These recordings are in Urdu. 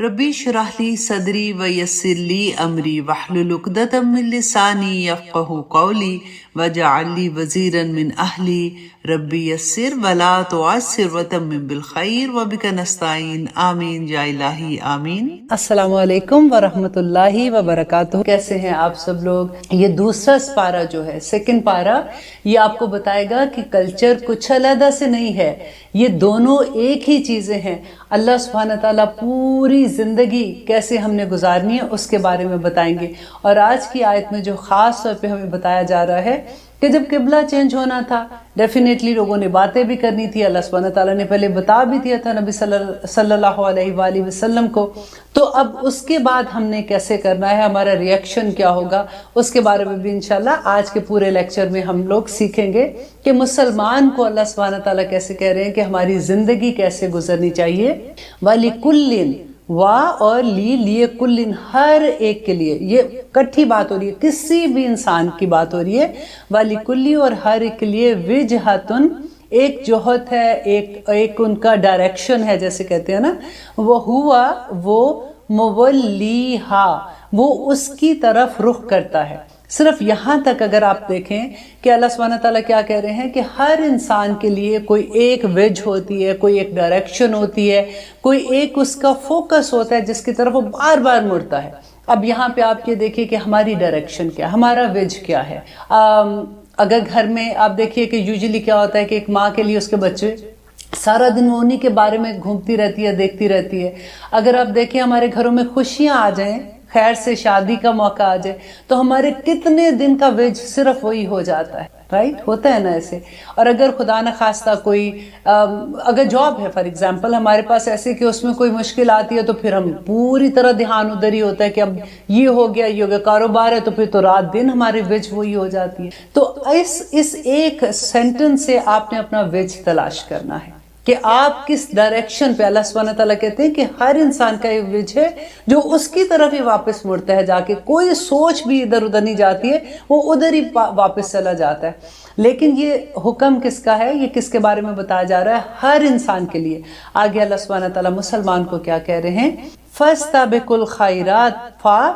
ربی اشرح لی صدری ویسر لی امری واحلل عقدۃ من لسانی یفقہوا قولی واجعل لی وزیرا من اہلی ربی یسر ولا تعسر وتمم بالخیر وبک نستعین آمین یا الہی آمین۔ السلام علیکم ورحمۃ اللہ وبرکاتہ۔ کیسے ہیں آپ سب لوگ؟ یہ دوسرا پارہ جو ہے، سیکنڈ پارہ، یہ آپ کو بتائے گا کہ کلچر کچھ علیحدہ سے نہیں ہے، یہ دونوں ایک ہی چیزیں ہیں۔ اللہ سبحانہ تعالیٰ پوری زندگی کیسے ہم نے گزارنی ہے اس کے بارے میں بتائیں گے۔ اور آج کی آیت میں جو خاص طور پہ ہمیں بتایا جا رہا ہے کہ جب قبلہ چینج ہونا تھا، ڈیفینیٹلی لوگوں نے باتیں بھی کرنی تھی، اللہ سبحانہ تعالیٰ نے پہلے بتا بھی دیا تھا نبی صلی اللہ علیہ وآلہ وسلم کو، تو اب اس کے بعد ہم نے کیسے کرنا ہے، ہمارا ریئیکشن کیا ہوگا، اس کے بارے میں بھی انشاءاللہ آج کے پورے لیکچر میں ہم لوگ سیکھیں گے کہ مسلمان کو اللہ سبحانہ تعالیٰ کیسے کہہ رہے ہیں کہ ہماری زندگی کیسے گزرنی چاہیے۔ وَلِكُلٍّ وا اور لیے کلن، ہر ایک کے لیے، یہ کٹھی بات ہو رہی ہے، کسی بھی انسان کی بات ہو رہی ہے۔ والی کلی، اور ہر ایک کے لیے، وجہتن، ایک جہت ہے، ایک ان کا ڈائریکشن ہے، جیسے کہتے ہیں نا، وہ ہوا وہ مولیہا، وہ اس کی طرف رخ کرتا ہے۔ صرف یہاں تک اگر آپ دیکھیں کہ اللہ سبحانہ تعالیٰ کیا کہہ رہے ہیں کہ ہر انسان کے لیے کوئی ایک وجہ ہوتی ہے، کوئی ایک ڈائریکشن ہوتی ہے، کوئی ایک اس کا فوکس ہوتا ہے جس کی طرف وہ بار بار مڑتا ہے۔ اب یہاں پہ آپ یہ دیکھیے کہ ہماری ڈائریکشن کیا ہے، ہمارا وجہ کیا ہے۔ اگر گھر میں آپ دیکھیے کہ یوزلی کیا ہوتا ہے کہ ایک ماں کے لیے اس کے بچے سارا دن وہ انہیں کے بارے میں گھومتی رہتی ہے، دیکھتی رہتی ہے۔ اگر آپ دیکھیں ہمارے گھروں میں خوشیاں آ جائیں، خیر سے شادی کا موقع آ جائے، تو ہمارے کتنے دن کا ویج صرف وہی ہو جاتا ہے، رائٹ؟ ہوتا ہے نا ایسے۔ اور اگر خدا نہ خواستہ کوئی اگر جاب ہے فار ایگزامپل ہمارے پاس ایسے کہ اس میں کوئی مشکل آتی ہے، تو پھر ہم پوری طرح دھیان ادھر ہی ہوتا ہے کہ اب یہ ہو گیا، یہ ہو گیا، کاروبار ہے تو پھر تو رات دن ہماری ویج وہی ہو جاتی ہے۔ تو اس ایک سینٹنس سے آپ نے اپنا ویج تلاش کرنا ہے کہ آپ کس ڈائریکشن پہ۔ اللہ سبحانہ تعالیٰ کہتے ہیں کہ ہر انسان کا ایک وجہ ہے جو اس کی طرف ہی واپس مڑتا ہے، جا کے کوئی سوچ بھی ادھر ادھر نہیں جاتی ہے، وہ ادھر ہی واپس چلا جاتا ہے۔ لیکن یہ حکم کس کا ہے، یہ کس کے بارے میں بتایا جا رہا ہے؟ ہر انسان کے لیے۔ آگے اللہ سبحانہ تعالیٰ مسلمان کو کیا کہہ رہے ہیں؟ فَاسْتَبِقُوا الْخَيْرَاتِ،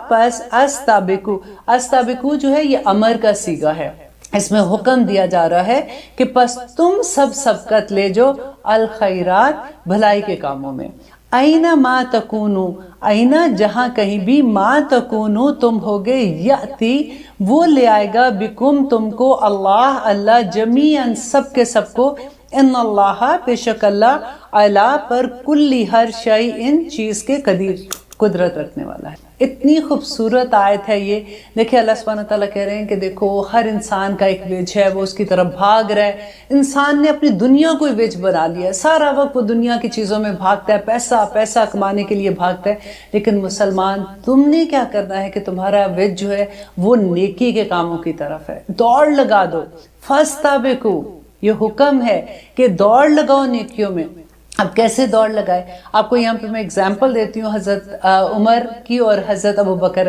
پس استبقوا جو ہے یہ امر کا صیغہ ہے، اس میں حکم دیا جا رہا ہے کہ پس تم سب سبقت لے جو الخیرات، بھلائی کے کاموں میں۔ اینا ما تکونو، اینا جہاں کہیں بھی، ما تکونو تم ہوگے، یاتی وہ لے آئے گا، بکم تم کو، اللہ جمیعاً سب کے سب کو، ان اللہ بے شک اللہ، علا پر، کلی ہر شیء ان چیز کے، قدیر قدرت رکھنے والا ہے۔ اتنی خوبصورت آیت ہے یہ۔ دیکھیں اللہ سبحانہ تعالیٰ کہہ رہے ہیں کہ دیکھو ہر انسان کا ایک ویج ہے، وہ اس کی طرف بھاگ رہا ہے۔ انسان نے اپنی دنیا کو ویج بنا لیا ہے، سارا وقت وہ دنیا کی چیزوں میں بھاگتا ہے، پیسہ کمانے کے لیے بھاگتا ہے۔ لیکن مسلمان، تم نے کیا کرنا ہے کہ تمہارا ویج جو ہے وہ نیکی کے کاموں کی طرف ہے۔ دوڑ لگا دو، فاستبقوا، یہ حکم ہے کہ دوڑ لگاؤ نیکیوں میں۔ اب کیسے دوڑ لگائے؟ آپ کو یہاں پہ میں اگزامپل دیتی ہوں حضرت عمر کی اور حضرت ابو بکر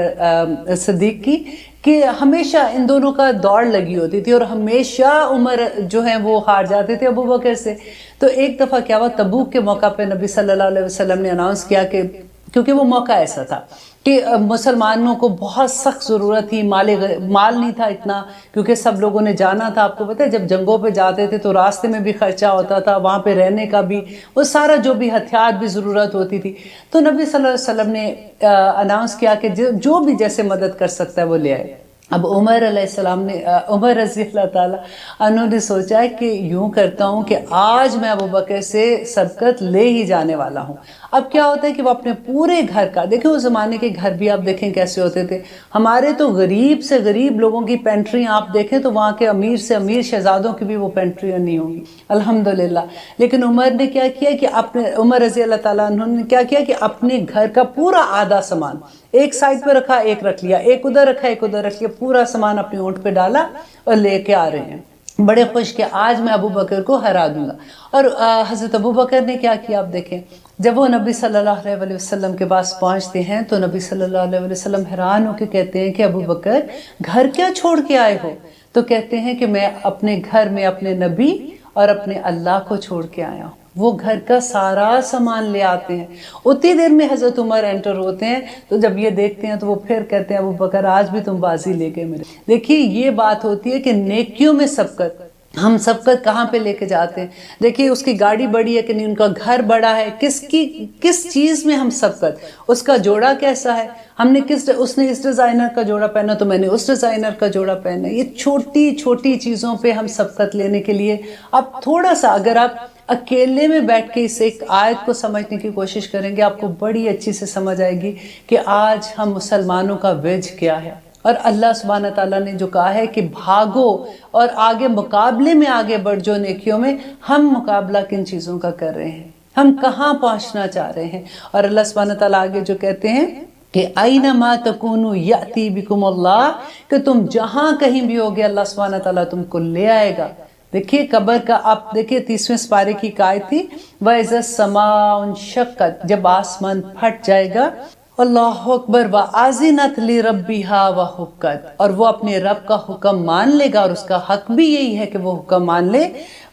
صدیق کی، کہ ہمیشہ ان دونوں کا دوڑ لگی ہوتی تھی، اور ہمیشہ عمر جو ہیں وہ ہار جاتے تھے ابو بکر سے۔ تو ایک دفعہ کیا ہوا، تبوک کے موقع پہ نبی صلی اللہ علیہ وسلم نے اناؤنس کیا کہ کیونکہ وہ موقع ایسا تھا کہ مسلمانوں کو بہت سخت ضرورت تھی، مال نہیں تھا اتنا، کیونکہ سب لوگوں نے جانا تھا۔ آپ کو پتہ ہے جب جنگوں پہ جاتے تھے تو راستے میں بھی خرچہ ہوتا تھا، وہاں پہ رہنے کا بھی، وہ سارا جو بھی ہتھیار بھی ضرورت ہوتی تھی۔ تو نبی صلی اللہ علیہ وسلم نے اناؤنس کیا کہ جو بھی جیسے مدد کر سکتا ہے وہ لے آئے۔ اب عمر علیہ السلام نے، عمر رضی اللہ تعالیٰ عنہ نے سوچا ہے کہ یوں کرتا ہوں کہ آج میں ابو بکر سے سبقت لے ہی جانے والا ہوں۔ اب کیا ہوتا ہے کہ وہ اپنے پورے گھر کا، دیکھیں اس زمانے کے گھر بھی آپ دیکھیں کیسے ہوتے تھے۔ ہمارے تو غریب سے غریب لوگوں کی پینٹریاں آپ دیکھیں تو وہاں کے امیر سے امیر شہزادوں کی بھی وہ پینٹریاں نہیں ہوں گی، الحمدللہ۔ لیکن عمر نے کیا کیا کہ عمر رضی اللہ تعالیٰ عنہ نے کیا کیا کہ اپنے گھر کا پورا آدھا سامان ایک سائڈ پہ رکھا، ایک رکھ لیا، ایک ادھر رکھا، ایک ادھر رکھ لیا، پورا سامان اپنے اونٹ پہ ڈالا اور لے کے آ رہے ہیں، بڑے خوش کہ آج میں ابو بکر کو ہرا دوں گا۔ اور حضرت ابو بکر نے کیا کیا آپ دیکھیں، جب وہ نبی صلی اللہ علیہ وسلم کے پاس پہنچتے ہیں تو نبی صلی اللہ علیہ وسلم حیران ہو کے کہتے ہیں کہ ابو بکر گھر کیا چھوڑ کے آئے ہو؟ تو کہتے ہیں کہ میں اپنے گھر میں اپنے نبی اور اپنے اللہ کو چھوڑ کے آیا ہوں۔ وہ گھر کا سارا سامان لے آتے ہیں. اتنی دیر میں حضرت عمر انٹر ہوتے ہیں تو جب یہ دیکھتے ہیں تو وہ پھر کہتے ہیں ابو بکر آج بھی تم بازی لے گئے میرے. دیکھیے یہ بات ہوتی ہے کہ نیکیوں میں سبقت. ہم سبقت کہاں پہ لے کے جاتے ہیں؟ دیکھیے اس کی گاڑی بڑی ہے کہ نہیں، ان کا گھر بڑا ہے، کس چیز میں ہم سبقت، اس کا جوڑا کیسا ہے، ہم نے اس نے اس ڈیزائنر کا جوڑا پہنا تو میں نے اس ڈیزائنر کا جوڑا پہنا. یہ چھوٹی چھوٹی چیزوں پہ ہم سبقت لینے کے لیے اب تھوڑا سا اگر آپ اکیلے میں بیٹھ کے اس ایک آیت کو سمجھنے کی کوشش کریں گے آپ کو بڑی اچھی سے سمجھ آئے گی کہ آج ہم مسلمانوں کا ویج کیا ہے. اور اللہ سبحانہ تعالیٰ نے جو کہا ہے کہ بھاگو اور آگے مقابلے میں آگے بڑھ جو نیکیوں میں، ہم مقابلہ کن چیزوں کا کر رہے ہیں، ہم کہاں پہنچنا چاہ رہے ہیں. اور اللہ سبحانہ تعالیٰ آگے جو کہتے ہیں کہ اینما تکونوا یأتی بکم اللہ، کہ تم جہاں کہیں بھی ہوگے اللہ سبحانہ تعالیٰ تم کو لے آئے گا. دیکھیے قبر کا آپ دیکھیے 30ویں سپارے کی آیت تھی وَإِذَا السَّمَاءُ انشَقَّتْ، جب آسمان پھٹ جائے گا، اللہ اکبر، وَأَذِنَتْ لِرَبِّهَا وَحُقَّتْ، اور وہ اپنے رب کا حکم مان لے گا اور اس کا حق بھی یہی ہے کہ وہ حکم مان لے.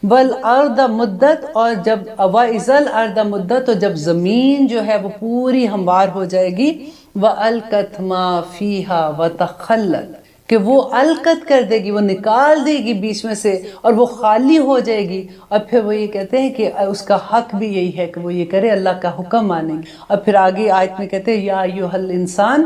وَالْأَرْضَ مُدَّتْ، اور جب وَإِذَا الْأَرْضَ مُدَّتْ، تو جب زمین جو ہے وہ پوری ہموار ہو جائے گی. وَأَلْقَتْ مَا فِيهَا وَتَخَلَّتْ، کہ وہ القت کر دے گی، وہ نکال دے گی بیچ میں سے اور وہ خالی ہو جائے گی. اور پھر وہ یہ کہتے ہیں کہ اس کا حق بھی یہی ہے کہ وہ یہ کرے، اللہ کا حکم مانے. اور پھر آگے آیت میں کہتے ہیں یا ایھا الانسان،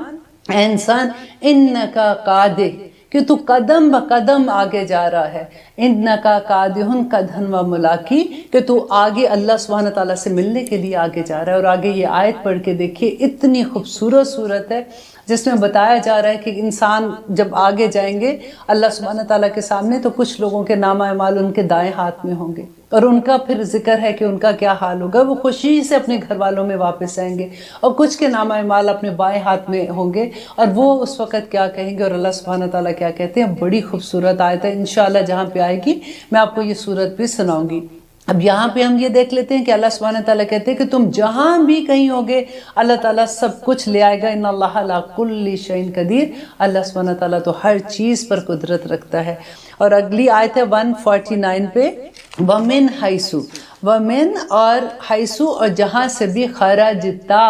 اے انسان، انکا قادح، کہ تو قدم بقدم آگے جا رہا ہے. انکا قادح قدحا وملاقی، کہ تو آگے اللہ سبحانہ تعالیٰ سے ملنے کے لیے آگے جا رہا ہے. اور آگے یہ آیت پڑھ کے دیکھیے اتنی خوبصورت صورت ہے جس میں بتایا جا رہا ہے کہ انسان جب آگے جائیں گے اللہ سبحانہ تعالیٰ کے سامنے تو کچھ لوگوں کے نامہ اعمال ان کے دائیں ہاتھ میں ہوں گے، اور ان کا پھر ذکر ہے کہ ان کا کیا حال ہوگا. وہ خوشی سے اپنے گھر والوں میں واپس آئیں گے، اور کچھ کے نامہ اعمال اپنے بائیں ہاتھ میں ہوں گے، اور وہ اس وقت کیا کہیں گے اور اللہ سبحانہ تعالیٰ کیا کہتے ہیں. بڑی خوبصورت آیت ہے، انشاءاللہ جہاں پہ آئے گی میں آپ کو یہ صورت بھی سناؤں گی. اب یہاں پہ ہم یہ دیکھ لیتے ہیں کہ اللہ سبحانہ تعالیٰ کہتے ہیں کہ تم جہاں بھی کہیں ہوگے اللہ تعالیٰ سب کچھ لے آئے گا. ان اللہ علی کل شیء قدیر، اللہ سبحانہ تعالیٰ تو ہر چیز پر قدرت رکھتا ہے. اور اگلی آیت ہے 149 پہ، وَمِنْ حَيْثُ، وَمِنْ اور حیثو، اور جہاں سے بھی، خرجتا،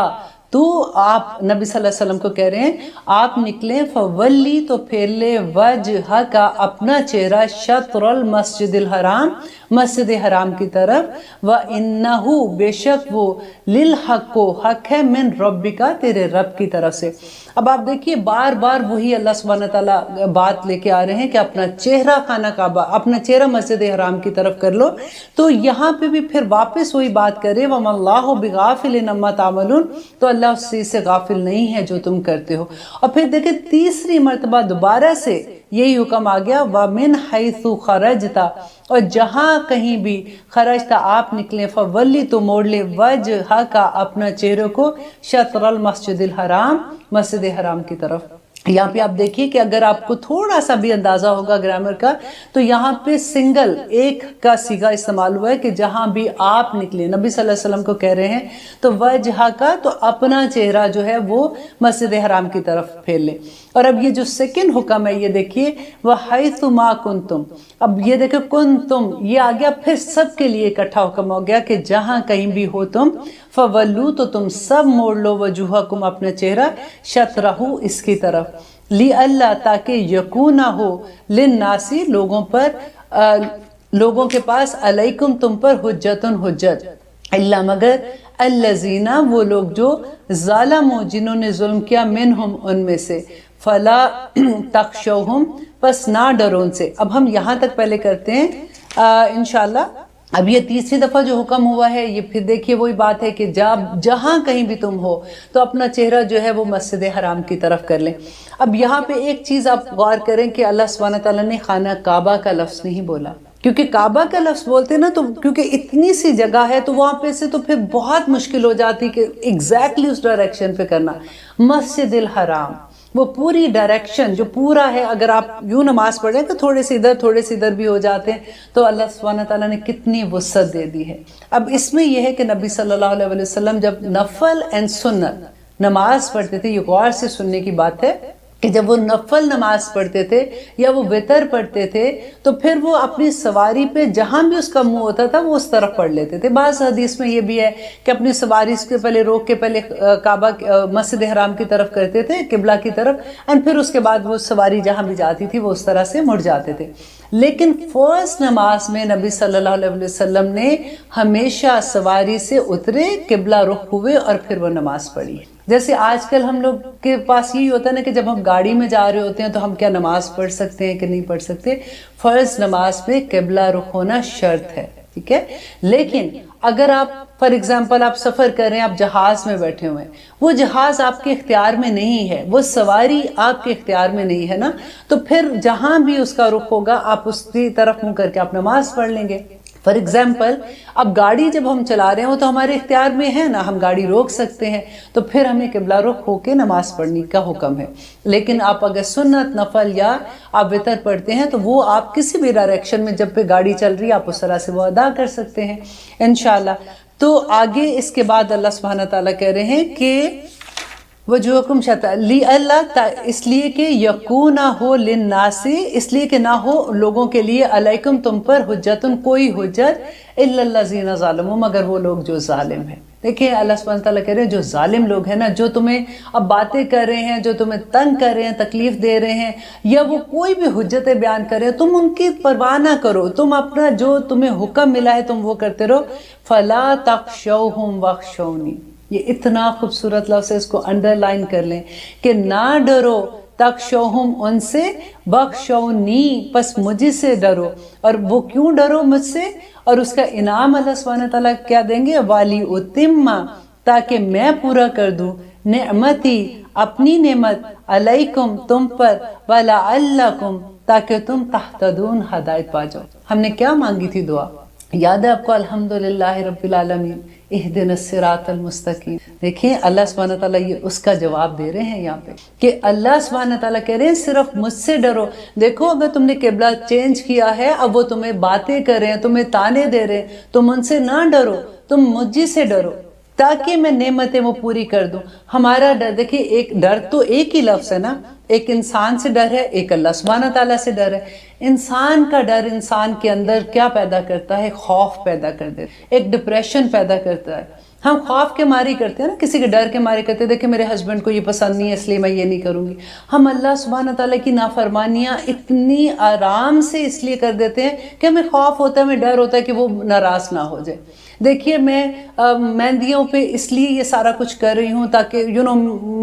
تو آپ نبی صلی اللہ علیہ وسلم کو کہہ رہے ہیں آپ نکلیں، فولی، تو پھیر لے، وجہ کا، اپنا چہرہ، شطر المسجد الحرام، مسجد حرام کی طرف، وَإِنَّهُ، بے شک وہ، لِلْحَقُ، حق ہے، من ربکا، تیرے رب کی طرف سے. اب آپ دیکھیے بار بار وہی اللہ سبحانہ تعالیٰ بات لے کے آ رہے ہیں کہ اپنا چہرہ خانہ کعبہ، اپنا چہرہ مسجد حرام کی طرف کر لو. تو یہاں پہ بھی پھر واپس وہی بات کرے، وَمَا اللَّهُ بِغَافِلٍ عَمَّا تَعْمَلُونَ، تو اللہ اس چیز سے غافل نہیں ہے جو تم کرتے ہو. اور پھر دیکھیں تیسری مرتبہ دوبارہ سے یہی حکم آ گیا، وَمِنْ حَيْثُ خَرَجْتَ، اور جہاں کہیں بھی، خرجتا، آپ نکلیں، فولی، تو موڑ لے، وجہ کا، اپنا چہرے کو، شطر المسجد الحرام، مسجد حرام کی طرف. یہاں پہ آپ دیکھیے کہ اگر آپ کو تھوڑا سا بھی اندازہ ہوگا گرامر کا تو یہاں پہ سنگل ایک کا صیغہ استعمال ہوا ہے کہ جہاں بھی آپ نکلے، نبی صلی اللہ علیہ وسلم کو کہہ رہے ہیں تو وجہ کا، تو اپنا چہرہ جو ہے وہ مسجد حرام کی طرف پھیر لیں. اور اب یہ جو سیکنڈ حکم ہے یہ دیکھیے، وَحَيْثُ مَا كُنْتُمْ، اب یہ دیکھیں کنتم، یہ آ گیا پھر سب کے لیے اکٹھا حکم ہو گیا کہ جہاں کہیں بھی ہو تم، فَوَلُّوا، تو تم سب موڑ لو، وَجُوهَكُمْ، اپنا چہرہ، شَطْرَهُ، اس کی طرف، لِأَلَّا، تاکہ یکونہ ہو، لِلنَّاسِ، لوگوں پر، لوگوں کے پاس، علیکم، تم پر، حجتن، حجت، اللہ، مگر، الذین، وہ لوگ جو، ظالموا، جنہوں نے ظلم کیا، منہم، ان میں سے، فلا تخشوہم، پس نہ ڈرو ان سے. اب ہم یہاں تک پہلے کرتے ہیں انشاءاللہ. اب یہ تیسری دفعہ جو حکم ہوا ہے یہ پھر دیکھیے وہی بات ہے کہ جہاں کہیں بھی تم ہو تو اپنا چہرہ جو ہے وہ مسجد حرام کی طرف کر لیں. اب یہاں پہ ایک چیز آپ غور کریں کہ اللہ سبحانہ تعالیٰ نے خانہ کعبہ کا لفظ نہیں بولا، کیونکہ کعبہ کا لفظ بولتے نا تو کیونکہ اتنی سی جگہ ہے تو وہاں پہ سے تو پھر بہت مشکل ہو جاتی کہ ایگزیکٹلی اس ڈائریکشن پہ کرنا. مسجد الحرام، وہ پوری ڈائریکشن جو پورا ہے، اگر آپ یوں نماز پڑھیں تو تھوڑے سے ادھر بھی ہو جاتے ہیں، تو اللہ سبحانہ تعالیٰ نے کتنی وسعت دے دی ہے. اب اس میں یہ ہے کہ نبی صلی اللہ علیہ وسلم جب نفل اینڈ سنت نماز پڑھتے تھے، یہ غور سے سننے کی بات ہے کہ جب وہ نفل نماز پڑھتے تھے یا وہ وتر پڑھتے تھے تو پھر وہ اپنی سواری پہ جہاں بھی اس کا منہ ہوتا تھا وہ اس طرف پڑھ لیتے تھے. بعض حدیث میں یہ بھی ہے کہ اپنی سواری سے پہلے روک کے پہلے کعبہ مسجد حرام کی طرف کرتے تھے, قبلہ کی طرف, اینڈ پھر اس کے بعد وہ سواری جہاں بھی جاتی تھی وہ اس طرح سے مڑ جاتے تھے. لیکن فرسٹ نماز میں نبی صلی اللہ علیہ وسلم نے ہمیشہ سواری سے اترے, قبلہ رخ ہوئے اور پھر وہ نماز پڑھی. جیسے آج کل ہم لوگ کے پاس یہی ہوتا ہے نا کہ جب ہم گاڑی میں جا رہے ہوتے ہیں تو ہم کیا نماز پڑھ سکتے ہیں کہ نہیں پڑھ سکتے. فرض نماز میں قبلہ رخ ہونا شرط ہے, ٹھیک ہے. لیکن اگر آپ فار ایگزامپل آپ سفر کر رہے ہیں, آپ جہاز میں بیٹھے ہوئے ہیں, وہ جہاز آپ کے اختیار میں نہیں ہے, وہ سواری آپ کے اختیار میں نہیں ہے نا, تو پھر جہاں بھی اس کا رخ ہوگا آپ اس کی طرف منہ کر کے آپ نماز پڑھ لیں گے. فار ایگزامپل اب گاڑی جب ہم چلا رہے ہیں تو ہمارے اختیار میں ہے نا, ہم گاڑی روک سکتے ہیں, تو پھر ہمیں قبلہ رخ ہو کے نماز پڑھنے کا حکم ہے. لیکن آپ اگر سنت, نفل یا آپ وتر پڑھتے ہیں تو وہ آپ کسی بھی ڈائریکشن میں جب پہ گاڑی چل رہی ہے آپ اس طرح سے وہ ادا کر سکتے ہیں انشاءاللہ. تو آگے اس کے بعد اللہ سبحانہ تعالیٰ کہہ رہے ہیں کہ وجوہکم شطر لی اللہ, اس لیے کہ یکون نہ ہو للناس, اس لیے کہ نہ ہو لوگوں کے لیے, علیکم تم پر, حجتن کوئی حجت, الا الذین ظالموا مگر وہ لوگ جو ظالم ہیں. دیکھیں اللہ سبحانہ تعالیٰ کہہ رہے ہیں جو ظالم لوگ ہیں نا, جو تمہیں اب باتیں کر رہے ہیں, جو تمہیں تنگ کر رہے ہیں, تکلیف دے رہے ہیں, یا وہ کوئی بھی حجتیں بیان کر رہے ہیں, تم ان کی پرواہ نہ کرو, تم اپنا جو تمہیں حکم ملا ہے تم وہ کرتے رہو. فلا تخشوہم واخشونی, یہ اتنا خوبصورت لفظ ہے, اس کو انڈر لائن کر لیں کہ نہ ڈرو, تخشوہم ان سے, بخشونی پس مجھ سے ڈرو. اور وہ کیوں ڈرو مجھ سے, اور اس کا انعام اللہ سبحانہ تعالیٰ کیا دیں گے, والی اتما, تاکہ میں پورا کر دوں, نعمتی اپنی نعمت, علیکم تم پر, ولعلکم تاکہ تم تہتدون ہدایت پا جاؤ. ہم نے کیا مانگی تھی دعا, یاد ہے آپ کو, الحمدللہ رب العالمین اہدنا الصراط المستقیم. دیکھیں اللہ سبحانہ تعالیٰ یہ اس کا جواب دے رہے ہیں یہاں پہ کہ اللہ سبحانہ تعالیٰ کہہ رہے ہیں صرف مجھ سے ڈرو. دیکھو اگر تم نے قبلہ چینج کیا ہے, اب وہ تمہیں باتیں کر رہے ہیں, تمہیں تانے دے رہے ہیں, تم ان سے نہ ڈرو, تم مجھ سے ڈرو تاکہ میں نعمتیں وہ پوری کر دوں. ہمارا ڈر, دیکھیں ایک ڈر تو ایک ہی لفظ ہے نا, ایک انسان سے ڈر ہے, ایک اللہ سبحانہ تعالیٰ سے ڈر ہے. انسان کا ڈر انسان کے اندر کیا پیدا کرتا ہے, خوف پیدا کر دیتا ہے, ایک ڈپریشن پیدا کرتا ہے. ہم خوف کے مارے کرتے ہیں نا, کسی کے ڈر کے مارے کرتے ہیں, دیکھیں میرے ہسبینڈ کو یہ پسند نہیں ہے اس لیے میں یہ نہیں کروں گی. ہم اللہ سبحانہ تعالیٰ کی نافرمانیاں اتنی آرام سے اس لیے کر دیتے ہیں کہ ہمیں خوف ہوتا ہے, ہمیں ڈر ہوتا ہے کہ وہ ناراض نہ ہو جائے. دیکھیے میں مہندیوں پہ اس لیے یہ سارا کچھ کر رہی ہوں تاکہ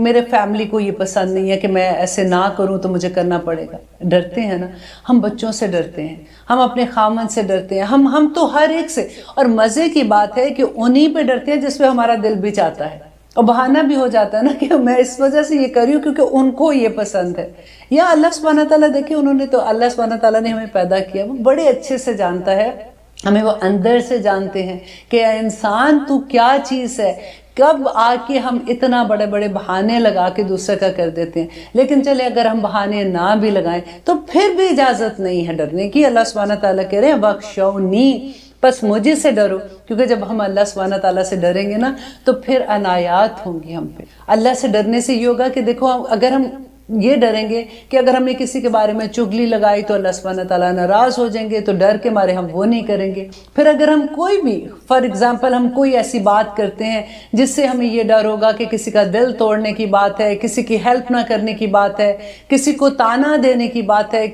میرے فیملی کو یہ پسند نہیں ہے کہ میں ایسے نہ کروں تو مجھے کرنا پڑے گا. ڈرتے ہیں نا, ہم بچوں سے ڈرتے ہیں, ہم اپنے خامن سے ڈرتے ہیں, ہم تو ہر ایک سے. اور مزے کی بات ہے کہ انہی پہ ڈرتے ہیں جس پہ ہمارا دل بھی چاہتا ہے, اور بہانہ بھی ہو جاتا ہے نا کہ میں اس وجہ سے یہ کر رہی ہوں کیونکہ ان کو یہ پسند ہے. یا اللہ سبحانہ تعالیٰ, دیکھیں انہوں نے تو, اللہ سبحانہ تعالیٰ نے ہمیں پیدا کیا, وہ بڑے اچھے سے جانتا ہے ہمیں, وہ اندر سے جانتے ہیں کہ انسان تو کیا چیز ہے. کب آ کے ہم اتنا بڑے بڑے بہانے لگا کے دوسرے کا کر دیتے ہیں. لیکن چلے اگر ہم بہانے نہ بھی لگائیں تو پھر بھی اجازت نہیں ہے ڈرنے کی. اللہ سبحانہ تعالیٰ کہہ رہے ہیں بخشونی, بس مجھے سے ڈرو, کیونکہ جب ہم اللہ سبحانہ تعالیٰ سے ڈریں گے نا تو پھر عنایات ہوں گی ہم پہ. اللہ سے ڈرنے سے یہ ہوگا کہ دیکھو اگر ہم یہ ڈریں گے کہ اگر ہم نے کسی کے بارے میں چغلی لگائی تو اللہ سبحانہ تعالیٰ ناراض ہو جائیں گے, تو ڈر کے مارے ہم وہ نہیں کریں گے. پھر اگر ہم کوئی بھی فار ایگزامپل ہم کوئی ایسی بات کرتے ہیں جس سے ہمیں یہ ڈر ہوگا کہ کسی کا دل توڑنے کی بات ہے, کسی کی ہیلپ نہ کرنے کی بات ہے, کسی کو تانا دینے کی بات ہے,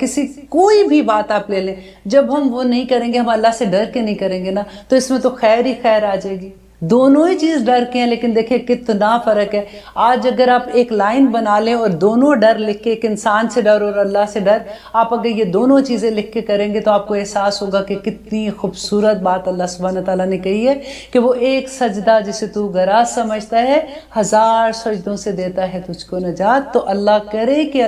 کوئی بھی بات آپ لے لیں, جب ہم وہ نہیں کریں گے, ہم اللہ سے ڈر کے نہیں کریں گے نا, تو اس میں تو خیر ہی خیر آ جائے گی. دونوں ہی چیز ڈر کے ہیں, لیکن دیکھیں کتنا فرق ہے. آج اگر آپ ایک لائن بنا لیں اور دونوں ڈر لکھ کے, ایک انسان سے ڈر اور اللہ سے ڈر, آپ اگر یہ دونوں چیزیں لکھ کے کریں گے تو آپ کو احساس ہوگا کہ کتنی خوبصورت بات اللہ سبحانہ تعالیٰ نے کہی ہے کہ وہ ایک سجدہ جسے تو گراز سمجھتا ہے 1000 سجدوں سے دیتا ہے تجھ کو نجات. تو اللہ کرے کہ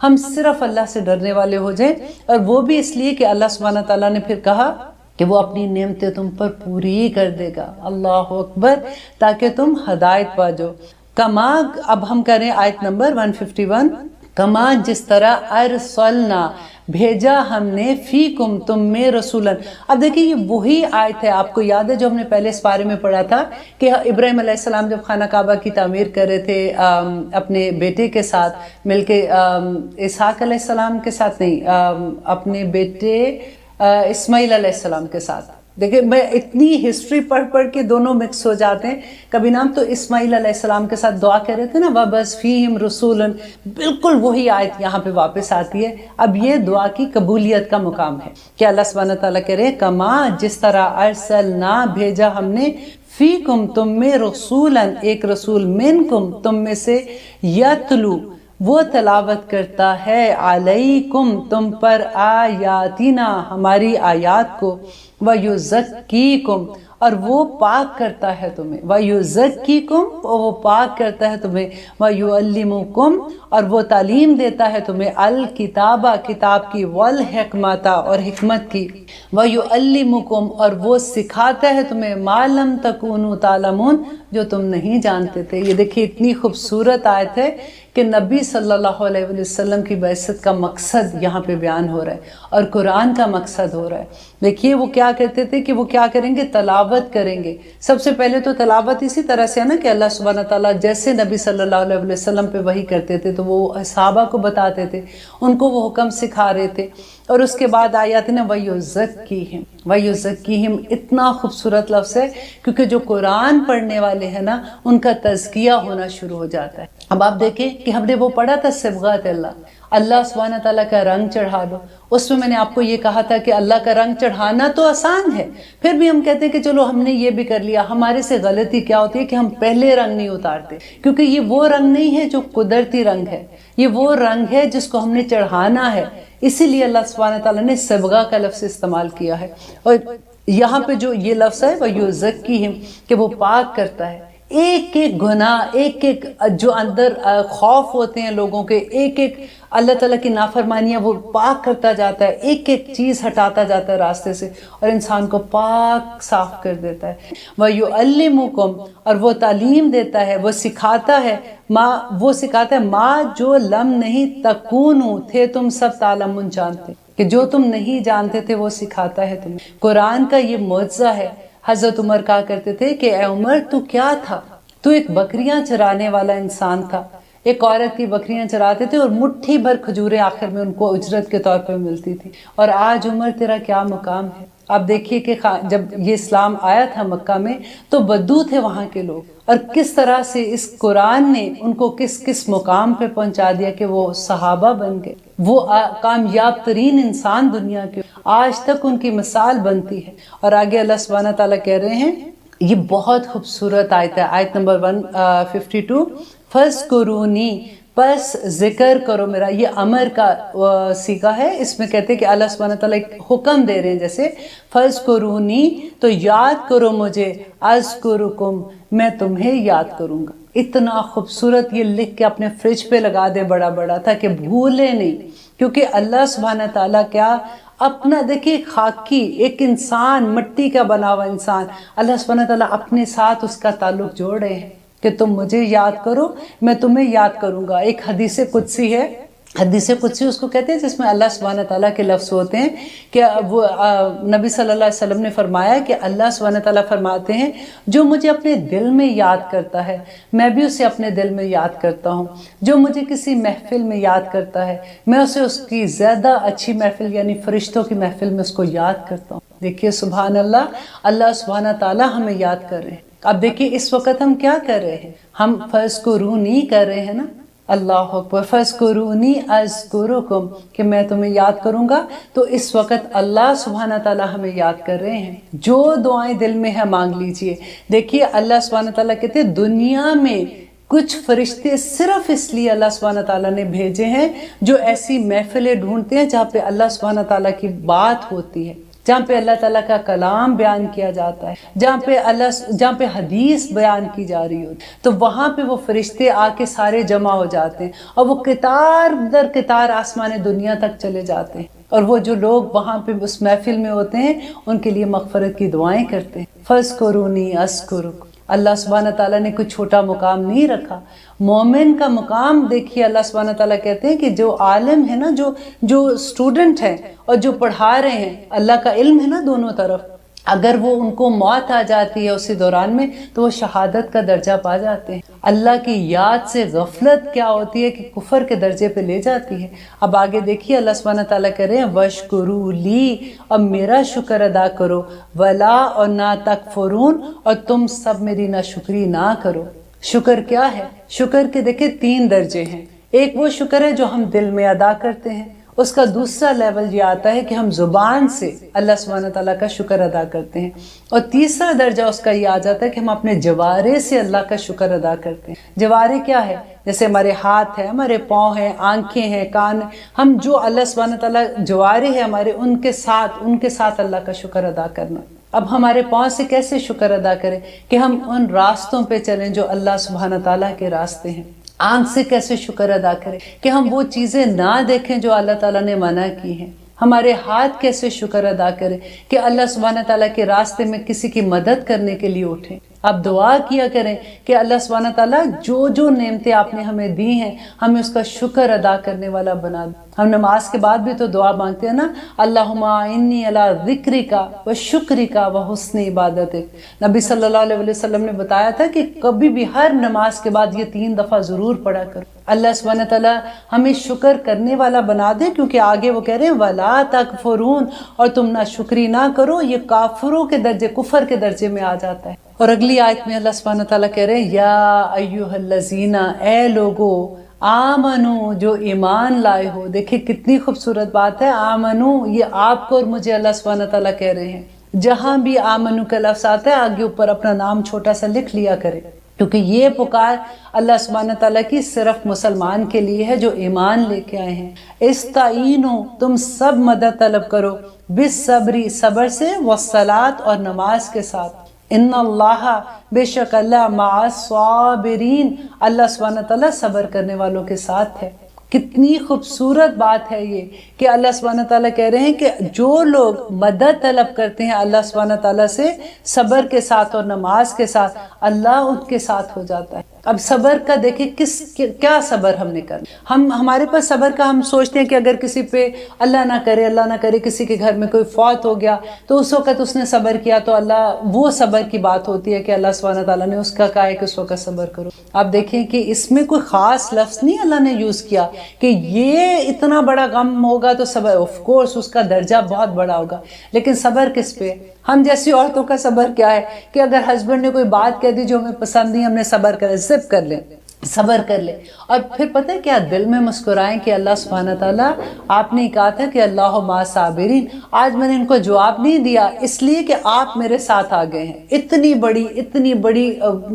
ہم صرف اللہ سے ڈرنے والے ہو جائیں, اور وہ بھی اس لیے کہ اللہ سبحانہ تعالیٰ نے پھر کہا کہ وہ اپنی نعمتیں تم پر پوری کر دے گا. اللہ اکبر, تاکہ تم ہدایت پا جاؤ. کما, اب ہم کریں آیت نمبر 151, کما جس طرح ارسلنا بھیجا ہم نے فیکم تم میں رسولن. اب دیکھیں یہ وہی آیت ہے، آپ کو یاد ہے جو ہم نے پہلے اس بارے میں پڑھا تھا کہ ابراہیم علیہ السلام جب خانہ کعبہ کی تعمیر کر رہے تھے اپنے بیٹے کے ساتھ مل کے، اسحاق علیہ السلام کے ساتھ نہیں، اپنے بیٹے اسماعیل علیہ السلام کے ساتھ. دیکھیں میں اتنی ہسٹری پڑھ پڑھ کے دونوں مکس ہو جاتے ہیں. کبھی نام تو اسماعیل علیہ السلام کے ساتھ دعا کر رہے تھے نا، وَبَعَثْ فِيهِمْ رَسُولًا، بالکل وہی آیت یہاں پہ واپس آتی ہے. اب یہ دعا کی قبولیت کا مقام ہے کہ اللہ سبحانہ تعالیٰ کہہ رہے ہیں کما جس طرح ارسلنا بھیجا ہم نے فیکم تم میں رسولاً ایک رسول منکم تم میں سے، یتلو وہ تلاوت کرتا ہے، علیکم تم پر، آیاتنا ہماری آیات کو، وَيُزَكِّيكُمْ اور وہ پاک کرتا ہے تمہیں، وَيُزَكِّيكُمْ اور وہ پاک کرتا ہے تمہیں، وَيُعَلِّمُكُمْ اور وہ تعلیم دیتا ہے تمہیں، الکتابہ کتاب کی، والحکمت اور حکمت کی، وَيُعَلِّمُكُمْ اور وہ سکھاتا ہے تمہیں، مَا لَمْ تَكُونُوا تَعْلَمُونَ جو تم نہیں جانتے تھے. یہ دیکھیے اتنی خوبصورت آیت ہے کہ نبی صلی اللہ علیہ وسلم کی بعثت کا مقصد یہاں پہ بیان ہو رہا ہے اور قرآن کا مقصد ہو رہا ہے. دیکھیے وہ کیا کہتے تھے کہ وہ کیا کریں گے، تلاوت کریں گے. سب سے پہلے تو تلاوت اسی طرح سے ہے نا کہ اللہ سبحانہ تعالیٰ جیسے نبی صلی اللہ علیہ وسلم پہ وحی کرتے تھے تو وہ صحابہ کو بتاتے تھے، ان کو وہ حکم سکھا رہے تھے. اور اس کے بعد آیات نا وَيُزَكِّيهِمْ، وَيُزَكِّيهِمْ اتنا خوبصورت لفظ ہے کیونکہ جو قرآن پڑھنے والے ہیں نا ان کا تزکیہ ہونا شروع ہو جاتا ہے. اب آپ دیکھیں کہ ہم نے وہ پڑھا تھا صبغات اللہ سبحانہ تعالیٰ کا رنگ چڑھا لو. اس میں نے آپ کو یہ کہا تھا کہ اللہ کا رنگ چڑھانا تو آسان ہے، پھر بھی ہم کہتے ہیں کہ چلو ہم نے یہ بھی کر لیا. ہمارے سے غلطی کیا ہوتی ہے کہ ہم پہلے رنگ نہیں اتارتے، کیونکہ یہ وہ رنگ نہیں ہے جو قدرتی رنگ ہے، یہ وہ رنگ ہے جس کو ہم نے چڑھانا ہے. اسی لیے اللہ سبحانہ تعالیٰ نے صبغہ کا لفظ استعمال کیا ہے. اور یہاں پہ جو یہ لفظ ہے وَيُزَكِّيهِمْ کہ وہ پاک کرتا ہے. ایک ایک گناہ، ایک ایک جو اندر خوف ہوتے ہیں لوگوں کے، ایک ایک اللہ تعالیٰ کی نافرمانیاں وہ پاک کرتا جاتا ہے، ایک ایک چیز ہٹاتا جاتا ہے راستے سے اور انسان کو پاک صاف کر دیتا ہے. وَيُعَلِّمُكُمْ اور وہ تعلیم دیتا ہے، وہ سکھاتا ہے، وہ سکھاتا ہے ما جو لم نہیں تکونو تھے تم سب تعلمون جانتے، کہ جو تم نہیں جانتے تھے وہ سکھاتا ہے تمہیں. قرآن کا یہ معجزہ ہے. حضرت عمر کہا کرتے تھے کہ اے عمر تو کیا تھا، تو ایک بکریاں چرانے والا انسان تھا. ایک عورت کی بکریاں چراتے تھے اور مٹھی بھر کھجوریں آخر میں ان کو اجرت کے طور پر ملتی تھی. اور آج عمر تیرا کیا مقام ہے. آپ دیکھیے کہ جب یہ اسلام آیا تھا مکہ میں تو بدو تھے وہاں کے لوگ، اور کس طرح سے اس قرآن نے ان کو کس کس مقام پہ پہنچا دیا کہ وہ صحابہ بن گئے، وہ کامیاب ترین انسان دنیا کے، آج تک ان کی مثال بنتی ہے. اور آگے اللہ سبحانہ تعالیٰ کہہ رہے ہیں، یہ بہت خوبصورت آیت ہے، آیت نمبر 152، فَاذْكُرُونِي پس ذکر کرو میرا. یہ امر کا صیغہ ہے، اس میں کہتے ہیں کہ اللہ سبحانہ تعالیٰ ایک حکم دے رہے ہیں، جیسے فَاذْكُرُونِي تو یاد کرو مجھے، اذکرکم میں تمہیں یاد کروں گا. اتنا خوبصورت یہ لکھ کے اپنے فریج پہ لگا دے بڑا بڑا تھا کہ بھولے نہیں، کیونکہ اللہ سبحانہ تعالیٰ کیا اپنا دیکھیے خاکی ایک انسان، مٹی کا بنا ہوا انسان، اللہ سبحانہ تعالیٰ اپنے ساتھ اس کا تعلق جوڑ رہے ہیں کہ تم مجھے یاد کرو میں تمہیں یاد کروں گا. ایک حدیث قدسی ہے، حدیث قدسی اس کو کہتے ہیں جس میں اللہ سبحانہ تعالیٰ کے لفظ ہوتے ہیں کہ وہ نبی صلی اللہ علیہ وسلم نے فرمایا کہ اللہ سبحانہ تعالیٰ فرماتے ہیں جو مجھے اپنے دل میں یاد کرتا ہے میں بھی اسے اپنے دل میں یاد کرتا ہوں، جو مجھے کسی محفل میں یاد کرتا ہے میں اسے اس کی زیادہ اچھی محفل یعنی فرشتوں کی محفل میں اس کو یاد کرتا ہوں. دیکھیے سبحان اللہ، اللہ سبحانہ تعالیٰ ہمیں یاد کر رہے ہیں. اب دیکھیے اس وقت ہم کیا کر رہے ہیں، ہم فَاذْكُرُونِی کر رہے ہیں نا، اللہ اکبر، فَاذْكُرُونِی اذْکُرکم کہ میں تمہیں یاد کروں گا. تو اس وقت اللہ سبحانہ تعالیٰ ہمیں یاد کر رہے ہیں. جو دعائیں دل میں ہے مانگ لیجئے. دیکھیے اللہ سبحانہ تعالیٰ کہتے ہیں دنیا میں کچھ فرشتے صرف اس لیے اللہ سبحانہ تعالیٰ نے بھیجے ہیں جو ایسی محفلیں ڈھونڈتے ہیں جہاں پہ اللہ سبحانہ تعالیٰ کی بات ہوتی ہے، جہاں پہ اللہ تعالیٰ کا کلام بیان کیا جاتا ہے، جہاں پہ حدیث بیان کی جا رہی ہوتی، تو وہاں پہ وہ فرشتے آ کے سارے جمع ہو جاتے ہیں اور وہ قطار در قطار آسمان دنیا تک چلے جاتے ہیں. اور وہ جو لوگ وہاں پہ اس محفل میں ہوتے ہیں ان کے لیے مغفرت کی دعائیں کرتے ہیں. فَاذْكُرُونِی اذْکُرکم اللہ سبحانہ تعالیٰ نے کوئی چھوٹا مقام نہیں رکھا. مومن کا مقام دیکھیے اللہ سبحانہ تعالیٰ کہتے ہیں کہ جو عالم ہے نا، جو اسٹوڈنٹ ہیں اور جو پڑھا رہے ہیں، اللہ کا علم ہے نا دونوں طرف، اگر وہ ان کو موت آ جاتی ہے اسی دوران میں تو وہ شہادت کا درجہ پا جاتے ہیں. اللہ کی یاد سے غفلت کیا ہوتی ہے کہ کفر کے درجے پہ لے جاتی ہے. اب آگے دیکھیے اللہ سبحانہ تعالیٰ کہہ رہے ہیں وَاشْكُرُوا لِي، اب میرا شکر ادا کرو، وَلَا اور نہ تَکْفُرُونَ، اور تم سب میری ناشکری نہ کرو. شکر کیا ہے؟ شکر کے دیکھیں 3 درجے ہیں. ایک وہ شکر ہے جو ہم دل میں ادا کرتے ہیں، اس کا دوسرا لیول یہ آتا ہے کہ ہم زبان سے اللہ سبحانہ تعالیٰ کا شکر ادا کرتے ہیں، اور تیسرا درجہ اس کا یہ آ جاتا ہے کہ ہم اپنے جوارے سے اللہ کا شکر ادا کرتے ہیں. جوارے کیا ہے؟ جیسے ہمارے ہاتھ ہیں، ہمارے پاؤں ہیں، آنکھیں ہیں، کان ہیں، ہم جو اللہ سبحانہ تعالیٰ جوارے ہیں ہمارے، ان کے ساتھ اللہ کا شکر ادا کرنا. اب ہمارے پاؤں سے کیسے شکر ادا کریں کہ ہم ان راستوں پہ چلیں جو اللہ سبحانہ تعالیٰ کے راستے ہیں. آنکھ سے کیسے شکر ادا کریں کہ ہم وہ چیزیں نہ دیکھیں جو اللہ تعالیٰ نے منع کی ہیں. ہمارے ہاتھ کیسے شکر ادا کریں کہ اللہ سبحانہ تعالیٰ کے راستے میں کسی کی مدد کرنے کے لیے اٹھیں. آپ دعا کیا کریں کہ اللہ سبحانہ تعالیٰ جو نعمتیں آپ نے ہمیں دی ہیں ہمیں اس کا شکر ادا کرنے والا بنا دیں. ہم نماز کے بعد بھی تو دعا مانگتے ہیں نا، اللہم اعنی علی ذکرک و شکرک و حسن عبادتک. نبی صلی اللہ علیہ وسلم نے بتایا تھا کہ کبھی بھی ہر نماز کے بعد یہ 3 دفعہ ضرور پڑھا کرو. اللہ سبحانہ تعالیٰ ہمیں شکر کرنے والا بنا دے، کیونکہ آگے وہ کہہ رہے ہیں وَلَا تَکْفُرُونَ، اور تم نہ شکری نہ کرو. یہ کافروں کے درجے، کفر کے درجے میں آ جاتا ہے. اور اگلی آیت میں اللہ سبحانہ تعالیٰ کہہ رہے ہیں یا ایھا الذین، اے لوگو، آمنو، جو ایمان لائے ہو. دیکھیں کتنی خوبصورت بات ہے، آمنو، یہ آپ کو اور مجھے اللہ سبحانہ تعالیٰ کہہ رہے ہیں. جہاں بھی آمنو کا لفظ آتا ہے آگے اوپر اپنا نام چھوٹا سا لکھ لیا کرے، کیونکہ یہ پکار اللہ سبحانہ تعالیٰ کی صرف مسلمان کے لیے ہے جو ایمان لے کے آئے ہیں. استعینوا، تم سب مدد طلب کرو، بالصبر، صبر سے، والصلاۃ، اور نماز کے ساتھ. ان اللہ، بے شک اللہ، مع الصابرین، اللہ سبحانہ تعالیٰ صبر کرنے والوں کے ساتھ ہے. کتنی خوبصورت بات ہے یہ کہ اللہ سبحانہ تعالیٰ کہہ رہے ہیں کہ جو لوگ مدد طلب کرتے ہیں اللہ سبحانہ تعالیٰ سے صبر کے ساتھ اور نماز کے ساتھ، اللہ ان کے ساتھ ہو جاتا ہے. اب صبر کا دیکھیں کیا صبر ہم نے کرنا. ہمارے پاس صبر کا ہم سوچتے ہیں کہ اگر کسی پہ اللہ نہ کرے کسی کے گھر میں کوئی فوت ہو گیا تو اس وقت اس نے صبر کیا تو اللہ، وہ صبر کی بات ہوتی ہے کہ اللہ سبحانہ تعالیٰ نے اس کا کہا ہے کہ اس وقت صبر کرو. آپ دیکھیں کہ اس میں کوئی خاص لفظ نہیں اللہ نے یوز کیا کہ یہ اتنا بڑا غم ہوگا تو صبر، آف کورس اس کا درجہ بہت بڑا ہوگا، لیکن صبر کس پہ؟ ہم جیسی عورتوں کا صبر کیا ہے کہ اگر ہسبینڈ نے کوئی بات کہہ دی جو ہمیں پسند نہیں، ہم نے صبر کرے، زپ کر لیں، صبر کر لیں، اور پھر پتہ ہے کیا، دل میں مسکرائیں کہ اللہ سبحانہ تعالیٰ، آپ نے کہا تھا کہ اللہ مع صابرین. آج میں نے ان کو جواب نہیں دیا اس لیے کہ آپ میرے ساتھ آ گئے ہیں. اتنی بڑی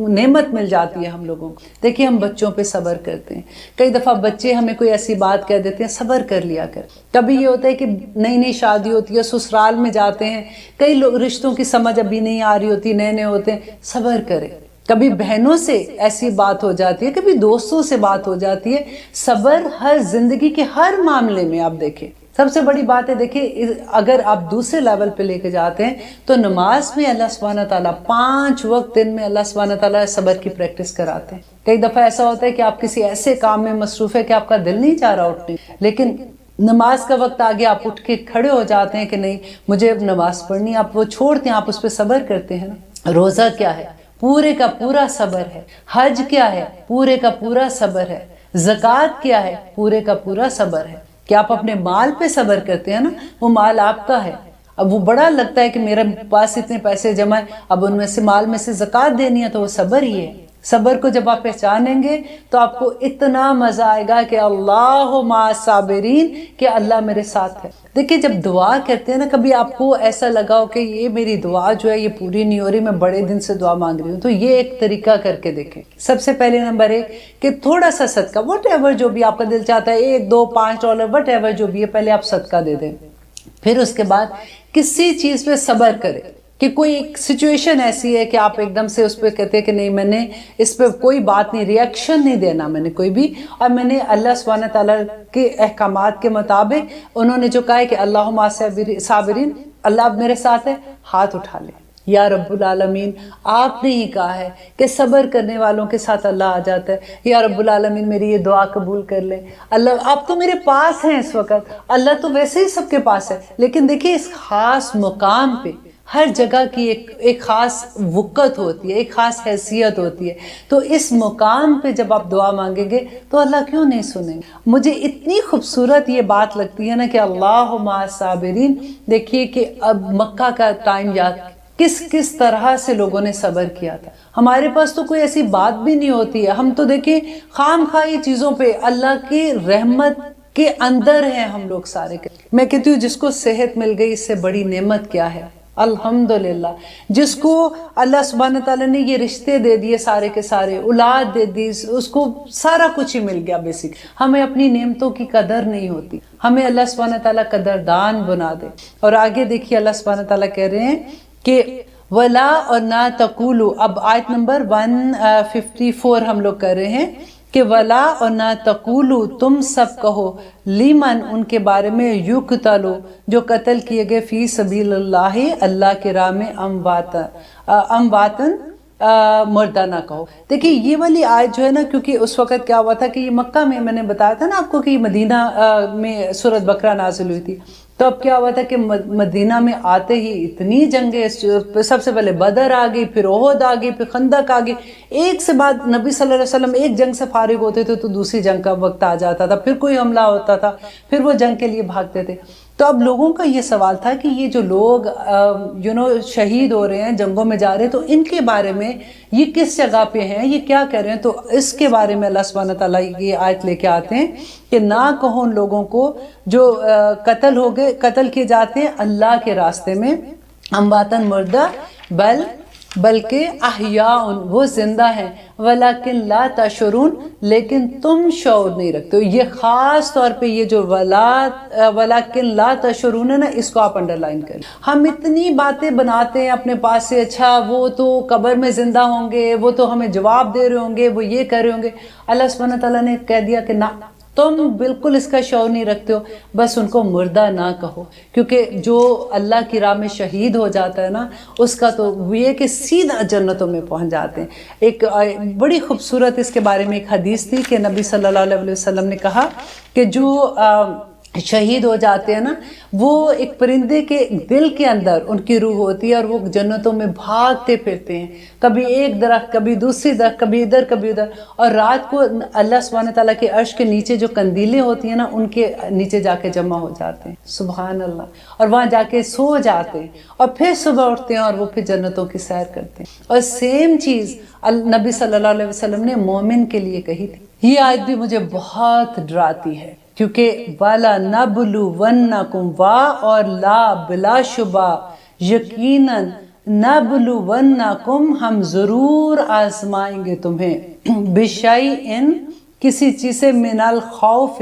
نعمت مل جاتی ہے ہم لوگوں کو. دیکھیے ہم بچوں پہ صبر کرتے ہیں، کئی دفعہ بچے ہمیں کوئی ایسی بات کہہ دیتے ہیں، صبر کر لیا کر. کبھی یہ ہوتا ہے کہ نئی شادی ہوتی ہے، سسرال میں جاتے ہیں، کئی لوگ رشتوں کی سمجھ ابھی نہیں آ رہی ہوتی، نئے ہوتے ہیں، صبر کریں. کبھی بہنوں سے ایسی بات ہو جاتی ہے، کبھی دوستوں سے بات ہو جاتی ہے. صبر ہر زندگی کے ہر معاملے میں آپ دیکھیں. سب سے بڑی بات ہے، دیکھیں اگر آپ دوسرے لیول پہ لے کے جاتے ہیں تو نماز میں اللہ سبحانہ تعالیٰ 5 وقت دن میں اللہ سبحانہ تعالیٰ صبر کی پریکٹس کراتے ہیں. کئی دفعہ ایسا ہوتا ہے کہ آپ کسی ایسے کام میں مصروف ہے کہ آپ کا دل نہیں چاہ رہا اٹھنے، لیکن نماز کا وقت آگے آپ اٹھ کے کھڑے ہو جاتے ہیں کہ نہیں مجھے اب نماز پڑھنی، آپ وہ چھوڑتے ہیں، آپ اس پہ صبر کرتے ہیں نا. روزہ کیا ہے؟ پورے کا پورا صبر ہے. حج کیا ہے؟ پورے کا پورا صبر ہے. زکوٰۃ کیا ہے؟ پورے کا پورا صبر ہے. کہ آپ اپنے مال پہ صبر کرتے ہیں نا، وہ مال آپ کا ہے. اب وہ بڑا لگتا ہے کہ میرے پاس اتنے پیسے جمع ہیں، اب ان میں سے مال میں سے زکوٰۃ دینی ہے، تو وہ صبر ہی ہے. صبر کو جب آپ پہچانیں گے تو آپ کو اتنا مزہ آئے گا کہ اللہ مع الصابرین، کہ اللہ میرے ساتھ ہے. دیکھیں جب دعا کرتے ہیں نا، کبھی آپ کو ایسا لگا ہو کہ یہ میری دعا جو ہے یہ پوری نہیں ہو رہی، میں بڑے دن سے دعا مانگ رہی ہوں، تو یہ ایک طریقہ کر کے دیکھیں. سب سے پہلے نمبر 1 کہ تھوڑا سا صدقہ، وٹ ایور جو بھی آپ کا دل چاہتا ہے، $1 $2 $5 وٹ ایور جو بھی ہے، پہلے آپ صدقہ دے دیں. پھر اس کے بعد کسی چیز پہ صبر کریں کہ کوئی ایک سچویشن ایسی ہے کہ آپ ایک دم سے اس پہ کہتے ہیں کہ نہیں میں نے اس پہ کوئی بات نہیں، ریئیکشن نہیں دینا میں نے کوئی بھی، اور میں نے اللہ سبحانہ تعالیٰ کے احکامات کے مطابق انہوں نے جو کہا ہے کہ اللہ مع صابرین، اللہ اب میرے ساتھ ہے، ہاتھ اٹھا لیں. یا رب العالمین آپ نے ہی کہا ہے کہ صبر کرنے والوں کے ساتھ اللہ آ جاتا ہے، یا رب العالمین میری یہ دعا قبول کر لیں، اللہ آپ تو میرے پاس ہیں اس وقت، اللہ تو ویسے ہی سب کے پاس ہے، لیکن دیکھیے اس خاص مقام پہ ہر جگہ کی ایک خاص وقت ہوتی ہے، ایک خاص حیثیت ہوتی ہے، تو اس مقام پہ جب آپ دعا مانگیں گے تو اللہ کیوں نہیں سنیں گے؟ مجھے اتنی خوبصورت یہ بات لگتی ہے نا کہ اللہ مع الصابرین۔ دیکھیے کہ اب مکہ کا ٹائم یاد، کس طرح سے لوگوں نے صبر کیا تھا، ہمارے پاس تو کوئی ایسی بات بھی نہیں ہوتی ہے، ہم تو دیکھیں خام خواہی چیزوں پہ اللہ کی رحمت کے اندر ہیں ہم لوگ سارے۔ میں کہتی ہوں جس کو صحت مل گئی اس سے بڑی نعمت کیا ہے، الحمدللہ۔ جس کو اللہ سبحانہ تعالیٰ نے یہ رشتے دے دیے سارے کے سارے، اولاد دے دی، اس کو سارا کچھ ہی مل گیا بیسک۔ ہمیں اپنی نعمتوں کی قدر نہیں ہوتی، ہمیں اللہ سبحانہ تعالیٰ قدردان بنا دے۔ اور آگے دیکھیے اللہ سبحانہ تعالیٰ کہہ رہے ہیں کہ ولا اور نہ تقولو، اب آیت نمبر 154 ہم لوگ کر رہے ہیں کہ ولا اور نہ تقولو، تم سب کہو، لیمن ان کے بارے میں، یقتلو جو قتل کیے گئے، فی سبیل اللہ اللہ کے راہ میں، امواتن مردہ نہ کہو۔ دیکھیے یہ والی آیت جو ہے نا، کیونکہ اس وقت کیا ہوا تھا کہ یہ مکہ میں نے بتایا تھا نا آپ کو کہ مدینہ میں سورۃ بقرہ نازل ہوئی تھی، تو اب کیا ہوا تھا کہ مدینہ میں آتے ہی اتنی جنگیں، سب سے پہلے بدر آ گئی، پھر احد آ گئی، پھر خندق آ گئی، ایک سے بعد نبی صلی اللہ علیہ وسلم ایک جنگ سے فارغ ہوتے تھے تو دوسری جنگ کا وقت آ جاتا تھا، پھر کوئی حملہ ہوتا تھا، پھر وہ جنگ کے لیے بھاگتے تھے۔ تو اب لوگوں کا یہ سوال تھا کہ یہ جو لوگ شہید ہو رہے ہیں، جنگوں میں جا رہے ہیں، تو ان کے بارے میں یہ کس جگہ پہ ہیں، یہ کیا کہہ رہے ہیں؟ تو اس کے بارے میں اللہ سبحانہ تعالیٰ یہ آیت لے کے آتے ہیں کہ نہ کہو ان لوگوں کو جو قتل کیے جاتے ہیں اللہ کے راستے میں، امواتن مردہ، بلکہ احیاء وہ زندہ ہیں، ولیکن لا تشعرون لیکن تم شعور نہیں رکھتے ہو۔ یہ خاص طور پہ یہ جو ولیکن لا تشعرون ہے نا، اس کو آپ انڈر لائن کریں۔ ہم اتنی باتیں بناتے ہیں اپنے پاس سے، اچھا وہ تو قبر میں زندہ ہوں گے، وہ تو ہمیں جواب دے رہے ہوں گے، وہ یہ کر رہے ہوں گے۔ اللہ سبحانہ تعالیٰ نے کہہ دیا کہ نہ، تم بالکل اس کا شعور نہیں رکھتے ہو، بس ان کو مردہ نہ کہو، کیونکہ جو اللہ کی راہ میں شہید ہو جاتا ہے نا، اس کا تو یہ کہ سیدھا جنتوں میں پہنچ جاتے ہیں۔ ایک بڑی خوبصورت اس کے بارے میں ایک حدیث تھی کہ نبی صلی اللہ علیہ وسلم نے کہا کہ جو شہید ہو جاتے ہیں نا، وہ ایک پرندے کے دل کے اندر ان کی روح ہوتی ہے اور وہ جنتوں میں بھاگتے پھرتے ہیں، کبھی ایک درخت، کبھی دوسری درخت، کبھی ادھر کبھی ادھر، اور رات کو اللہ سبحانہ تعالیٰ کے عرش کے نیچے جو قندیلیں ہوتی ہیں نا، ان کے نیچے جا کے جمع ہو جاتے ہیں، سبحان اللہ، اور وہاں جا کے سو جاتے ہیں، اور پھر صبح اٹھتے ہیں اور وہ پھر جنتوں کی سیر کرتے ہیں۔ اور سیم چیز نبی صلی اللہ علیہ وسلم نے مومن کے لیے کہی تھی۔ یہ آیت بھی مجھے بہت ڈراتی ہے، کیونکہ وَلَا نَبْلُوَنَّكُمْ وا اور لا بلا شبہ، یقیناً نَبْلُوَنَّكُمْ ہم ضرور آزمائیں گے تمہیں، بِشَيْءٍ کسی چیز سے، من الخوف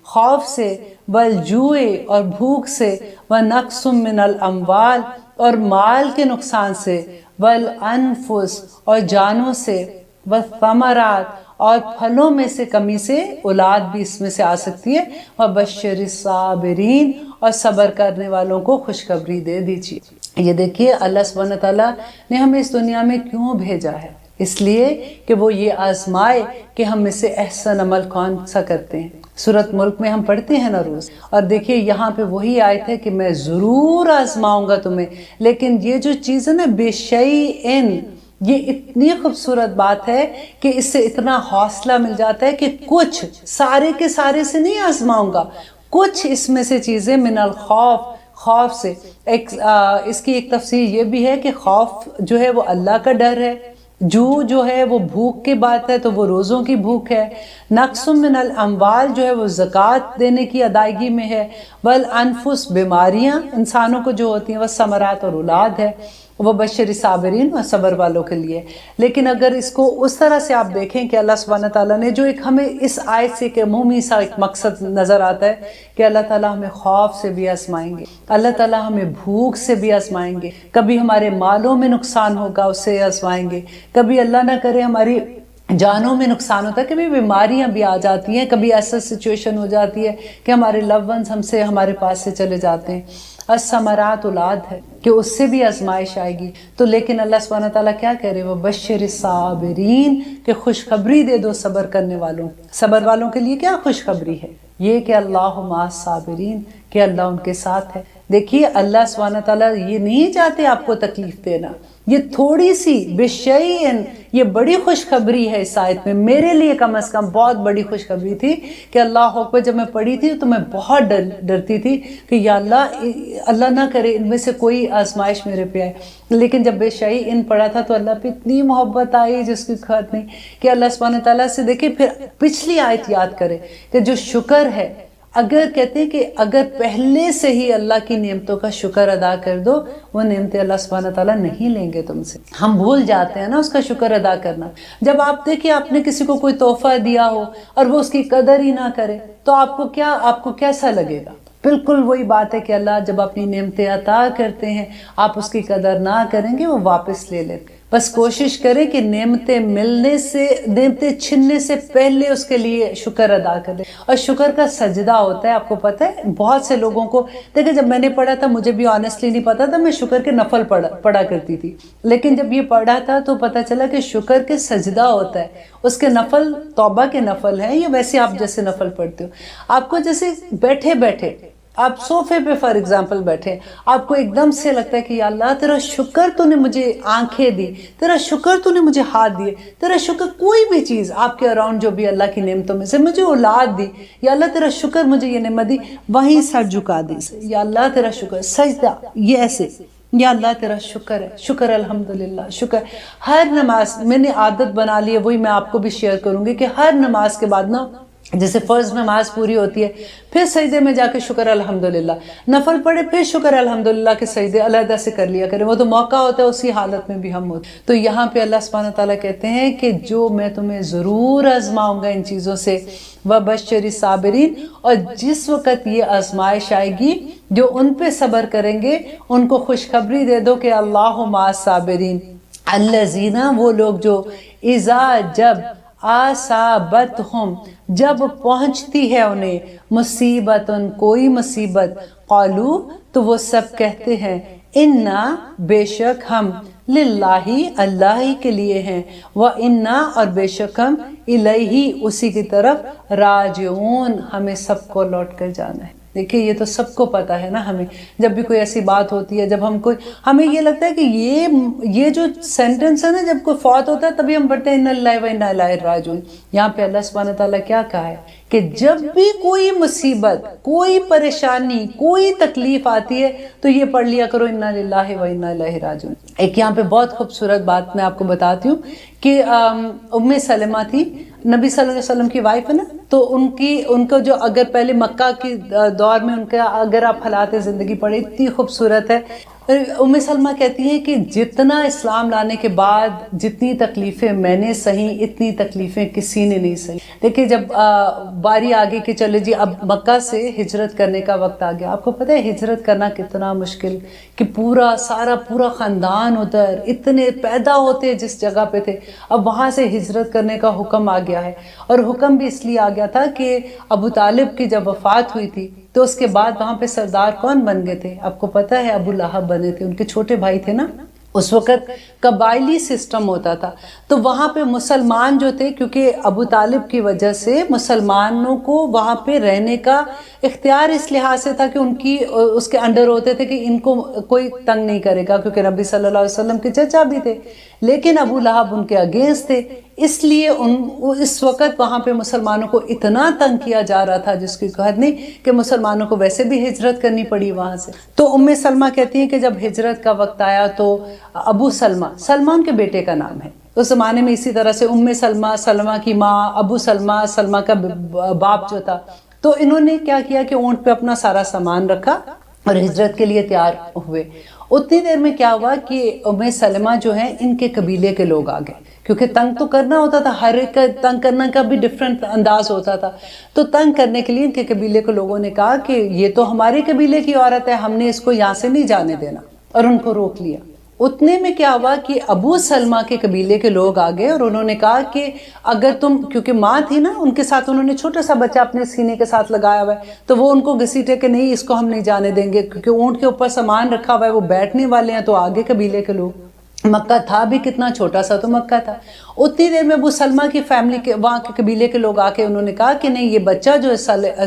خوف سے، والجوع اور بھوک سے، وَنَقْصٍ مِّنَ الْأَمْوَالِ اور مال کے نقصان سے، والانفس اور جانوں سے، والثمرات اور پھلوں میں سے کمی سے، اولاد بھی اس میں سے آ سکتی ہے، وَبَشِّرِ الصَّابِرِينَ اور صبر کرنے والوں کو خوشخبری دے دیجیے۔ یہ دیکھیے اللہ سبحانہ تعالیٰ نے ہمیں اس دنیا میں کیوں بھیجا ہے، اس لیے کہ وہ یہ آزمائے کہ ہم میں سے احسن عمل کون سا کرتے ہیں۔ سورۃ ملک میں ہم پڑھتے ہیں نا روز، اور دیکھیے یہاں پہ وہی آیت ہے کہ میں ضرور آزماؤں گا تمہیں، لیکن یہ جو چیز ہے نا بِشَيْءٍ، یہ اتنی خوبصورت بات ہے کہ اس سے اتنا حوصلہ مل جاتا ہے کہ کچھ، سارے کے سارے سے نہیں آزماؤں گا، کچھ اس میں سے چیزیں، من الخوف خوف سے۔ اس کی ایک تفسیر یہ بھی ہے کہ خوف جو ہے وہ اللہ کا ڈر ہے، جو ہے وہ بھوک کی بات ہے تو وہ روزوں کی بھوک ہے، نقص من الاموال جو ہے وہ زکوٰۃ دینے کی ادائیگی میں ہے، والانفس بیماریاں انسانوں کو جو ہوتی ہیں، والثمرات اور اولاد ہے، وہ بشر صابرین اور صبر والوں کے لیے۔ لیکن اگر اس کو اس طرح سے آپ دیکھیں کہ اللہ سبحانہ تعالیٰ نے جو ایک ہمیں اس آیت سے کہ عمومی سا ایک مقصد نظر آتا ہے کہ اللہ تعالیٰ ہمیں خوف سے بھی آزمائیں گے، اللہ تعالیٰ ہمیں بھوک سے بھی آزمائیں گے، کبھی ہمارے مالوں میں نقصان ہوگا اس سے آزمائیں گے، کبھی اللہ نہ کرے ہماری جانوں میں نقصان ہوتا ہے، کبھی بیماریاں بھی آ جاتی ہیں، کبھی ایسا سچویشن ہو جاتی ہے کہ ہمارے لو ونز ہم سے، ہمارے پاس سے چلے جاتے ہیں۔ الثمرات اولاد ہے کہ اس سے بھی آزمائش آئے گی. تو لیکن اللہ سبحانہ تعالیٰ کیا کہہ رہے وہ بشر الصابرین کہ خوشخبری دے دو صبر کرنے والوں. صبر والوں کے لیے کیا خوشخبری ہے؟ یہ کہ اللہ مع الصابرین کہ اللہ ان کے ساتھ ہے. دیکھیے اللہ سبحانہ تعالیٰ یہ نہیں چاہتے آپ کو تکلیف دینا. یہ تھوڑی سی بشیئن یہ بڑی خوشخبری ہے اس آیت میں. میرے لیے کم از کم بہت بڑی خوشخبری تھی کہ اللہ اکبر جب میں پڑھی تھی تو میں بہت ڈرتی تھی کہ یا اللہ نہ کرے ان میں سے کوئی آزمائش میرے پہ آئے. لیکن جب بشیئن پڑھا تھا تو اللہ پہ اتنی محبت آئی جس کی خط نہیں کہ اللہ سبحانہ تعالیٰ سے دیکھیں پھر پچھلی آیت یاد کرے کہ جو شکر ہے اگر کہتے ہیں کہ اگر پہلے سے ہی اللہ کی نعمتوں کا شکر ادا کر دو وہ نعمتیں اللہ سبحانہ تعالیٰ نہیں لیں گے تم سے. ہم بھول جاتے ہیں نا اس کا شکر ادا کرنا. جب آپ دیکھیں آپ نے کسی کو کوئی تحفہ دیا ہو اور وہ اس کی قدر ہی نہ کرے تو آپ کو کیسا لگے گا؟ بالکل وہی بات ہے کہ اللہ جب اپنی نعمتیں عطا کرتے ہیں آپ اس کی قدر نہ کریں گے وہ واپس لے لیں. بس کوشش کریں کہ نعمتیں چھننے سے پہلے اس کے لیے شکر ادا کریں. اور شکر کا سجدہ ہوتا ہے. آپ کو پتہ ہے بہت سے لوگوں کو دیکھیں جب میں نے پڑھا تھا مجھے بھی آنیسٹلی نہیں پتا تھا. میں شکر کے نفل پڑھا کرتی تھی لیکن جب یہ پڑھا تھا تو پتہ چلا کہ شکر کے سجدہ ہوتا ہے. اس کے نفل توبہ کے نفل ہیں یا ویسے آپ جیسے نفل پڑھتے ہو. آپ کو جیسے بیٹھے بیٹھے آپ صوفے پہ فار ایگزامپل بیٹھے آپ کو ایک دم سے لگتا ہے کہ یا اللہ تیرا شکر تو نے مجھے آنکھیں دی, تیرا شکر تو نے مجھے ہاتھ دیے, تیرا شکر کوئی بھی چیز آپ کے اراؤنڈ جو بھی اللہ کی نعمتوں میں سے مجھے اولاد دی, یا اللہ تیرا شکر مجھے یہ نعمت دی, وہیں سر جھکا دی یا اللہ تیرا شکر. سجدہ یہ ایسے یا اللہ تیرا شکر ہے, شکر الحمدللہ شکر. ہر نماز میں نے عادت بنا لی ہے, وہی میں آپ کو بھی شیئر کروں گی کہ ہر نماز کے بعد نا جیسے فرض نماز پوری ہوتی ہے پھر سجدے میں جا کے شکر الحمدللہ, نفل پڑھے پھر شکر الحمدللہ کے سجدے علیحدہ سے کر لیا کریں. وہ تو موقع ہوتا ہے اسی حالت میں بھی ہم ہوتے. تو یہاں پہ اللہ سبحانہ تعالیٰ کہتے ہیں کہ جو میں تمہیں ضرور آزماؤں گا ان چیزوں سے وَبَشِّرِ الصَّابِرِينَ, اور جس وقت یہ آزمائش آئے گی جو ان پہ صبر کریں گے ان کو خوشخبری دے دو کہ اللہ مع الصابرین الذین وہ لوگ جو اذا جب آصابتہم جب پہنچتی ہے انہیں مصیبت کوئی مصیبت قالو تو وہ سب کہتے ہیں انا بے شک ہم للہ اللہ ہی کے لیے ہیں وَإِنَّا اور بے شک ہم الیہ اسی کی طرف راجعون ہمیں سب کو لوٹ کر جانا ہے. دیکھیں یہ تو سب کو پتہ ہے نا. ہمیں جب بھی کوئی ایسی بات ہوتی ہے جب ہمیں یہ لگتا ہے کہ یہ جو سینٹنس ہے نا جب کوئی فوت ہوتا ہے تبھی ہم پڑھتے ہیں اِنَّا لِلَّهِ وَإِنَّا إِلَيْهِ راجعون. یہاں پہ اللہ سبحانہ تعالیٰ کیا کہا ہے کہ جب بھی کوئی مصیبت کوئی پریشانی کوئی تکلیف آتی ہے تو یہ پڑھ لیا کرو اِنَّا لِلَّهِ وَإِنَّا إِلَيْهِ راجعون. ایک یہاں پہ بہت خوبصورت بات میں آپ کو بتاتی ہوں کہ ام سلمہ تھی نبی صلی اللہ علیہ وسلم کی وائف ہے نا, تو ان کو جو اگر پہلے مکہ کی دور میں ان کا اگر آپ حالات زندگی پڑھیں اتنی خوبصورت ہے. ام سلمہ کہتی ہیں کہ جتنا اسلام لانے کے بعد جتنی تکلیفیں میں نے سہیں اتنی تکلیفیں کسی نے نہیں سہیں. دیکھیں جب باری آگے کہ چلے جی اب مکہ سے ہجرت کرنے کا وقت آ گیا. آپ کو پتہ ہے ہجرت کرنا کتنا مشکل کہ پورا خاندان ادھر اتنے پیدا ہوتے جس جگہ پہ تھے, اب وہاں سے ہجرت کرنے کا حکم آ گیا ہے. اور حکم بھی اس لیے آ گیا تھا کہ ابو طالب کی جب وفات ہوئی تھی تو اس کے بعد وہاں پہ سردار کون بن گئے تھے آپ کو پتہ ہے؟ ابو لہب بنے تھے. ان کے چھوٹے بھائی تھے نا. اس وقت قبائلی سسٹم ہوتا تھا تو وہاں پہ مسلمان جو تھے کیونکہ ابو طالب کی وجہ سے مسلمانوں کو وہاں پہ رہنے کا اختیار اس لحاظ سے تھا کہ اس کے انڈر ہوتے تھے کہ ان کو کوئی تنگ نہیں کرے گا کیونکہ نبی صلی اللہ علیہ وسلم کے چچا بھی تھے. لیکن ابو لہب ان کے اگینسٹ تھے, اس لیے اس وقت وہاں پہ مسلمانوں کو اتنا تنگ کیا جا رہا تھا جس کی حد نہیں کہ مسلمانوں کو ویسے بھی ہجرت کرنی پڑی وہاں سے. تو ام سلمہ کہتی ہیں کہ جب ہجرت کا وقت آیا تو ابو سلمہ ان کے بیٹے کا نام ہے. اس زمانے میں اسی طرح سے ام سلمہ کی ماں, ابو سلمہ کا باپ جو تھا, تو انہوں نے کیا کیا کہ اونٹ پہ اپنا سارا سامان رکھا اور ہجرت کے لیے تیار ہوئے. اتنی دیر میں کیا ہوا کہ ام سلمہ جو ہیں ان کے قبیلے کے لوگ آ گئے کیونکہ تنگ تو کرنا ہوتا تھا, ہر ایک کا تنگ کرنا کا بھی ڈفرینٹ انداز ہوتا تھا. تو تنگ کرنے کے لیے ان کے قبیلے کے لوگوں نے کہا کہ یہ تو ہمارے قبیلے کی عورت ہے, ہم نے اس کو یہاں سے نہیں جانے دینا, اور ان کو روک لیا. اتنے میں کیا ہوا کہ ابو سلمہ کے قبیلے کے لوگ آ گئے اور انہوں نے کہا کہ اگر تم، کیونکہ ماں تھی نا ان کے ساتھ، انہوں نے چھوٹا سا بچہ اپنے سینے کے ساتھ لگایا ہوا ہے، تو وہ ان کو گھسیٹے کہ نہیں اس کو ہم نہیں جانے دیں گے، کیونکہ اونٹ کے اوپر سامان رکھا ہوا ہے، وہ بیٹھنے والے ہیں، تو آگے قبیلے کے لوگ، مکہ تھا بھی کتنا چھوٹا سا، تو مکہ تھا۔ اتنی دیر میں ابو سلمہ کی فیملی کے، وہاں کے قبیلے کے لوگ آ کے انہوں نے کہا کہ نہیں، یہ بچہ جو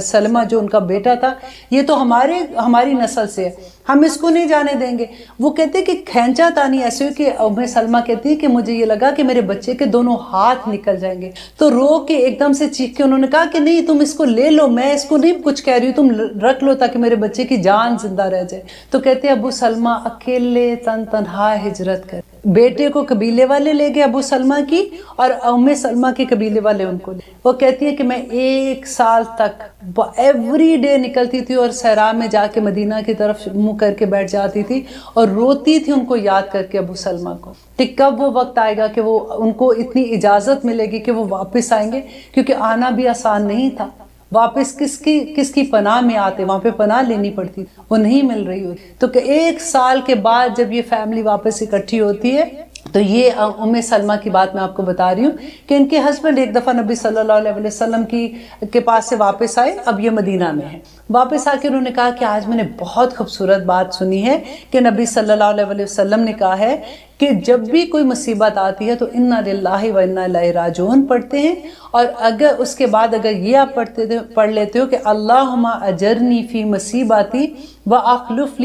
سلمہ جو ان کا بیٹا تھا، یہ تو ہماری نسل سے ہے، ہم اس کو نہیں جانے دیں گے۔ وہ کہتے کہ کھینچا تانی ایسے ہوئی کہ ام سلمہ کہتی ہے کہ مجھے یہ لگا کہ میرے بچے کے دونوں ہاتھ نکل جائیں گے، تو رو کے ایک دم سے چیخ کے انہوں نے کہا کہ نہیں، تم اس کو لے لو، میں اس کو نہیں کچھ کہہ رہی ہوں، تم رکھ لو تاکہ میرے بچے کی جان زندہ رہ جائے۔ تو کہتے ابو سلمہ اکیلے تنہا ہجرت کر، بیٹے کو قبیلے والے لے گئے ابو سلمہ کی، اور ام سلمہ کے قبیلے والے ان کو لے۔ وہ کہتی ہے کہ میں 1 سال تک ایوری ڈے نکلتی تھی اور صحرا میں جا کے مدینہ کی طرف منہ کر کے بیٹھ جاتی تھی اور روتی تھی ان کو یاد کر کے، ابو سلمہ کو، کہ کب وہ وقت آئے گا کہ وہ ان کو اتنی اجازت ملے گی کہ وہ واپس آئیں گے، کیونکہ آنا بھی آسان نہیں تھا۔ واپس کس کی پناہ میں آتے، وہاں پہ پناہ لینی پڑتی، وہ نہیں مل رہی ہوتی۔ تو کہ 1 سال کے بعد جب یہ فیملی واپس اکٹھی ہوتی ہے، تو یہ ام سلمہ کی بات میں آپ کو بتا رہی ہوں کہ ان کے ہسبینڈ ایک دفعہ نبی صلی اللہ علیہ وسلم کے پاس سے واپس آئے، اب یہ مدینہ میں ہے، واپس آ کے انہوں نے کہا کہ آج میں نے بہت خوبصورت بات سنی ہے کہ نبی صلی اللہ علیہ وسلم نے کہا ہے کہ جب بھی کوئی مصیبت آتی ہے تو انا للہ و انا الیہ راجعون پڑھتے ہیں، اور اگر اس کے بعد اگر یہ آپ پڑھ لیتے ہو کہ اللہم اجرنی فی مصیبتی واخلف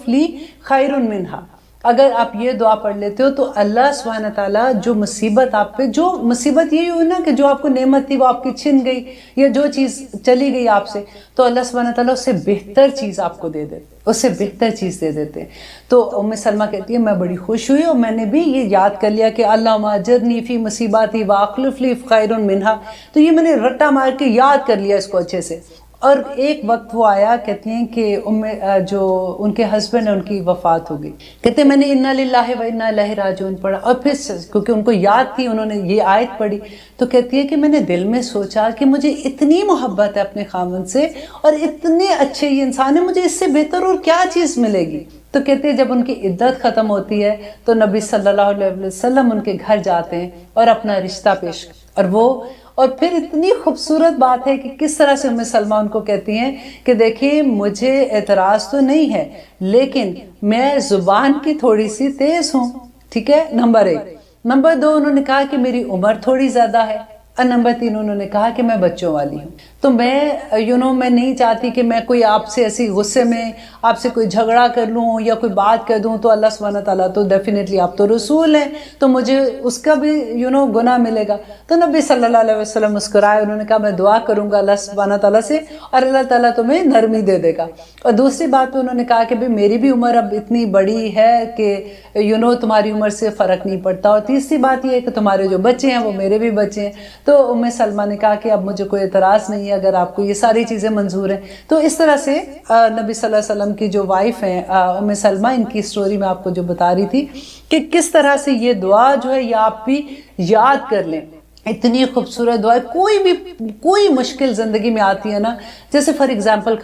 لی خیر منہا، اگر آپ یہ دعا پڑھ لیتے ہو تو اللہ سبحانہ تعالیٰ جو مصیبت آپ پہ، جو مصیبت یہی ہوئی نا کہ جو آپ کو نعمت تھی وہ آپ کی چھن گئی، یا جو چیز چلی گئی آپ سے، تو اللہ سبحانہ تعالیٰ اس سے بہتر چیز آپ کو دے دیتے، اس سے بہتر چیز دے دیتے۔ تو ام سلمہ کہتی ہے میں بڑی خوش ہوئی اور میں نے بھی یہ یاد کر لیا کہ اللہم اجرنی فی مصیباتی واخلف لی خیر منہا، تو یہ میں نے رٹا مار کے یاد کر لیا اس کو اچھے سے۔ اور ایک وقت وہ آیا، کہتی ہیں کہ جو ان کے ہسبینڈ ہیں ان کی وفات ہو گئی، کہتے ہیں میں نے انا للہ و انا الیہ راجعون پڑھا، اور پھر کیونکہ ان کو یاد تھی انہوں نے یہ آیت پڑھی، تو کہتی ہے کہ میں نے دل میں سوچا کہ مجھے اتنی محبت ہے اپنے خاوند سے اور اتنے اچھے یہ انسان ہے، مجھے اس سے بہتر اور کیا چیز ملے گی۔ تو کہتے ہیں جب ان کی عدت ختم ہوتی ہے تو نبی صلی اللہ علیہ وسلم ان کے گھر جاتے ہیں اور اپنا رشتہ پیش، اور پھر اتنی خوبصورت بات ہے کہ کس طرح سے ام سلمہ ان کو کہتی ہیں کہ دیکھیے مجھے اعتراض تو نہیں ہے، لیکن میں زبان کی تھوڑی سی تیز ہوں، ٹھیک ہے، نمبر 1۔ نمبر 2 انہوں نے کہا کہ میری عمر تھوڑی زیادہ ہے، اور نمبر 3 انہوں نے کہا کہ میں بچوں والی ہوں، تو میں نہیں چاہتی کہ میں کوئی آپ سے ایسی غصے میں آپ سے کوئی جھگڑا کر لوں یا کوئی بات کر دوں، تو اللہ سبحانہ تعالیٰ تو ڈیفینیٹلی آپ تو رسول ہیں تو مجھے اس کا بھی گناہ ملے گا۔ تو نبی صلی اللہ علیہ وسلم مسکرائے، انہوں نے کہا میں دعا کروں گا اللہ سبحانہ تعالیٰ سے اور اللہ تعالیٰ تمہیں نرمی دے دے گا۔ اور دوسری بات پہ انہوں نے کہا کہ بھئی میری بھی عمر اب اتنی بڑی ہے کہ تمہاری عمر سے فرق نہیں پڑتا، اور تیسری بات یہ ہے کہ تمہارے جو بچے ہیں وہ میرے بھی بچے ہیں۔ تو ام سلمہ نے کہا کہ اب مجھے کوئی اعتراض نہیں ہے اگر آپ کو یہ ساری چیزیں منظور ہیں۔ تو اس طرح سے نبی صلی اللہ علیہ وسلم کی جو وائف ہیں ام سلمہ، ان کی سٹوری میں آپ کو جو بتا رہی تھی کہ کس طرح سے یہ دعا جو ہے یہ آپ بھی یاد کر لیں، اتنی خوبصورت دعا ہے۔ کوئی مشکل زندگی میں آتی ہے نا، جیسے فار ایگزامپل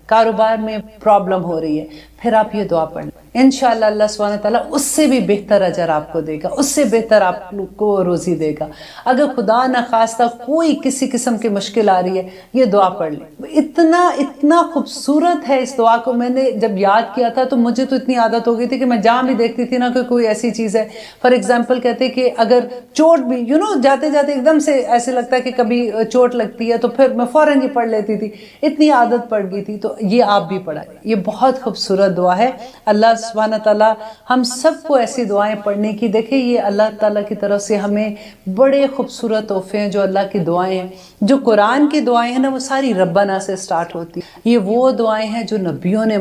کاروبار میں پرابلم ہو رہی ہے، پھر آپ یہ دعا پڑھ لیں، انشاءاللہ اللہ سبحانہ تعالیٰ اس سے بھی بہتر اجر آپ کو دے گا، اس سے بہتر آپ کو روزی دے گا۔ اگر خدا نخواستہ کوئی کسی قسم کی مشکل آ رہی ہے، یہ دعا پڑھ لیں۔ اتنا خوبصورت ہے اس دعا کو، میں نے جب یاد کیا تھا تو مجھے تو اتنی عادت ہو گئی تھی کہ میں جہاں بھی دیکھتی تھی نا کہ کوئی ایسی چیز ہے، فار ایگزامپل کہتے کہ اگر چوٹ بھی جاتے جاتے ایک دم سے ایسے لگتا ہے کہ کبھی چوٹ لگتی ہے تو پھر میں فوراً یہ پڑھ لیتی تھی، اتنی عادت پڑ گئی تھی۔ تو یہ آپ بھی پڑھائیں، یہ بہت خوبصورت دعا ہے۔ اللہ سبحانہ تعالیٰ ہم سب کو ایسی دعائیں پڑھنے کی، دیکھیں یہ اللہ تعالیٰ کی طرف سے ہمیں بڑے خوبصورت تحفے ہیں جو اللہ کی دعائیں ہیں۔ جو قرآن کی دعائیں ہیں نا وہ ساری ربنا سے سٹارٹ ہوتی ہیں، یہ وہ دعائیں ہیں جو نبیوں نے